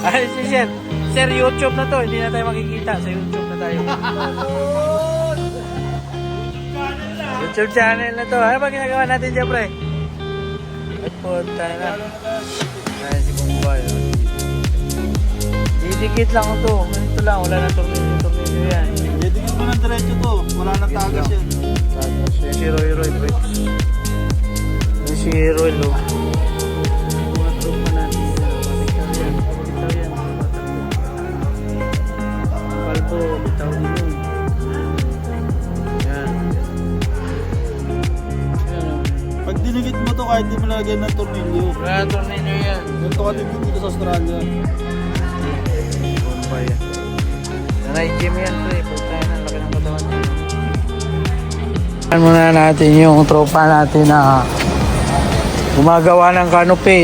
Ay, si Sir. Sir, YouTube na to. Hindi na tayo makikita. Sa YouTube na tayo. YouTube channel na to. Ano ba ginagawa natin dyan, pre? Ay, punta na. Ay, si Bumboy. Didikit lang ito. Ito lang. Wala na tornilyo yan. Didikit mo ng diretso to. Wala nang tagas yan. Tapos yung si Roy Roy, pre. Yung si Roy, lo. Mga tropa natin. Bitaw yan. Bitaw yan. Palpo, bitaw din yun. Yan. Pag dinikit mo to kahit di mo lagyan ng tornilyo. Wala na tornilyo yan. Ganito ka din dito sa Australia. Bombay yan. Nanay gym yan, pre. Pag tayo na, laki ng katawan niya. Muna natin yung tropa natin na gumagawa ng canopy.